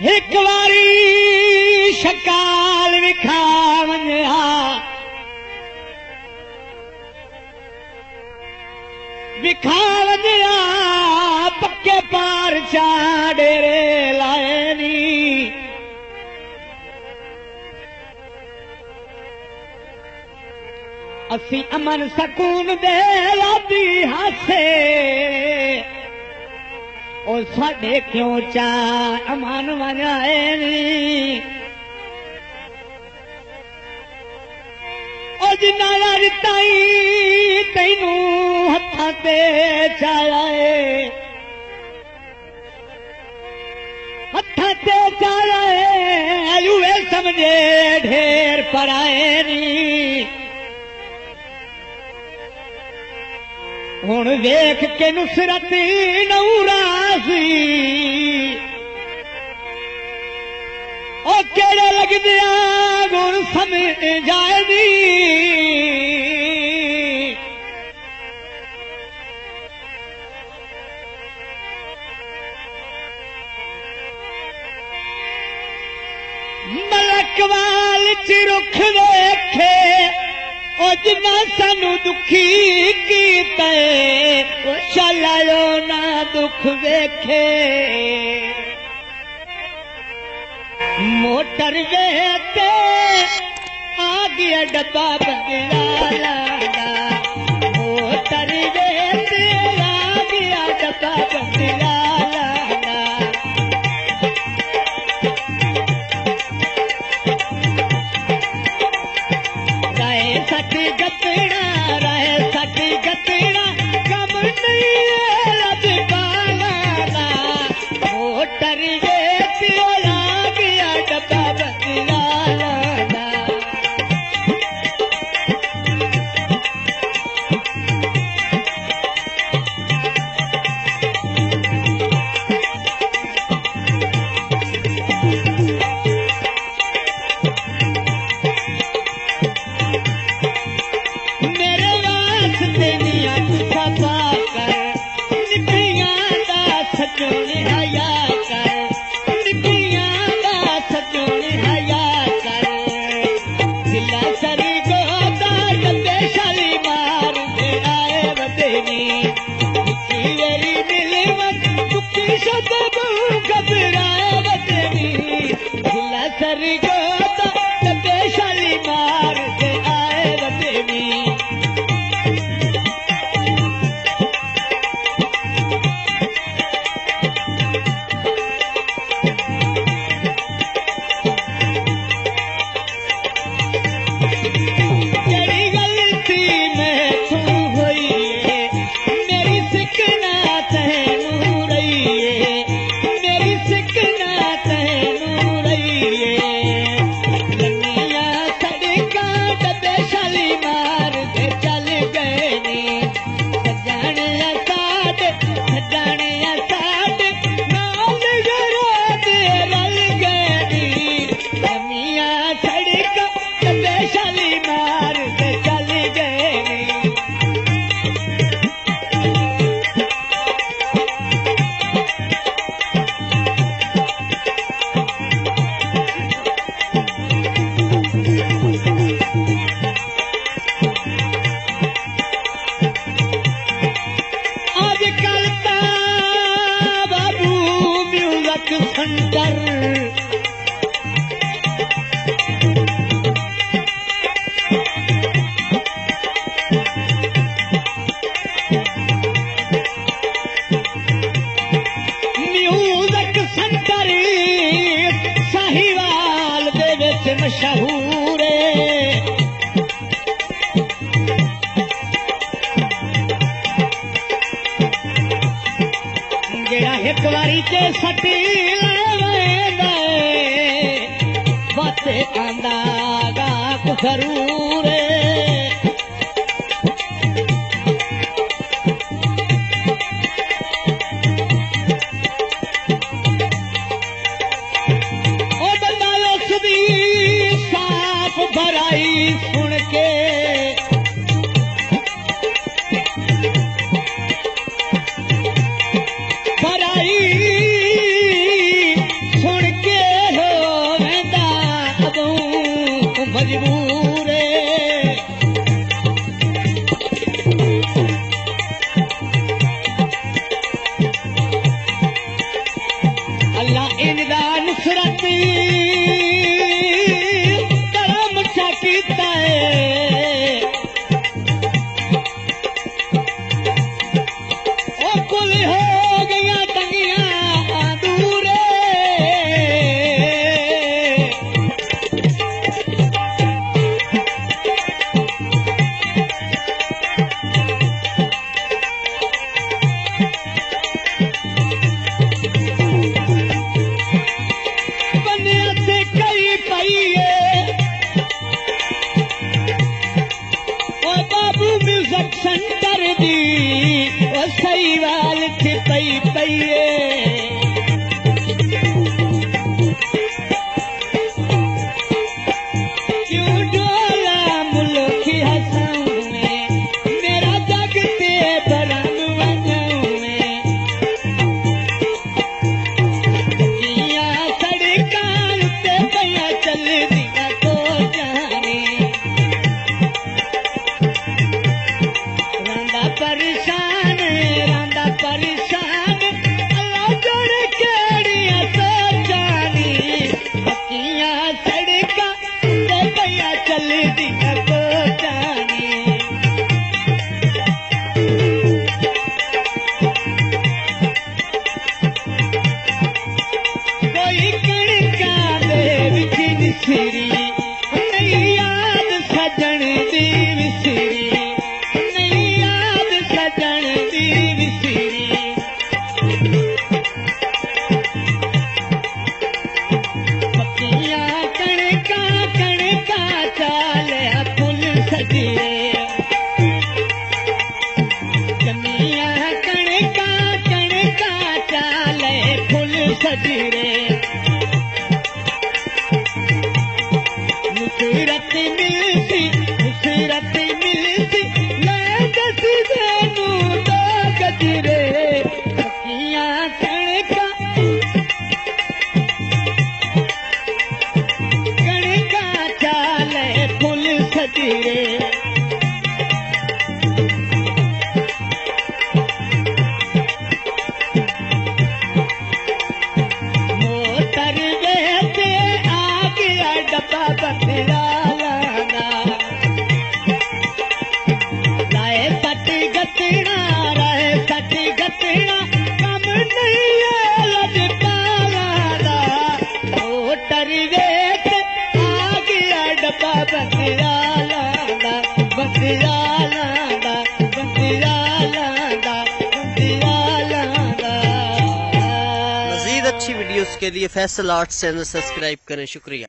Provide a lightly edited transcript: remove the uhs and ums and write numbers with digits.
एक बारी शकाल विखावंजा विखावंजा पक्के पार चा डेरे लाए नी असी अमन सकून दे लादी हासे और साढ़े क्यों चा अमन वजाए नी और जिन्ना यार ताई तैनू हत्थां ते चाए हत्थां ते चाए यूए समझे ढेर पराए नी हुण वेख के नुसरत नूरासी ओ केड़े लगदे गुण समझ जाएगी मलकवाल च रुख वेखे ओ जिन्ना सानू दुखी कीते ओ चलायो ना दुख वेखे मोटर वेते आ गया डब्बा बंदियाला मोटर वेते आ गया डब्बा बंदियाला सटी गतड़ा रहे सटी गतड़ा कम नहीं रब पाला मोटर वेती आ गया डब्बा बंदियाला मशहूर जेड़ा एक बारी ते सटी बाते आंदा गा जरूर सुन के भराई सुन के राती बड़ा मुठा कीता है ओ कुल हो गया टंगियां दूरे सेंटर दी ओ सही वाल थे पई पईए क्यों डोला मुल्की हंसाऊं में मेरा जग ते बरम वजाऊं में किया सड़कां ते पया चल दिया तो जाने रांदा परेशान अल्लाह जोड़ केड़ियां सोचानी पक्कियां सड़कां ते पईयां चल दियां तो जानी कोई कणकां दे विच निसिरी नहीं याद सजण दी विसिरी सजीरे मुसीरत मिलसी मैं दसी देनू दो गजरे पक्कियां कणका चाले फुल सजीरे मज़ीद अच्छी वीडियोस के लिए फैसल आर्ट्स चैनल सब्सक्राइब करें। शुक्रिया।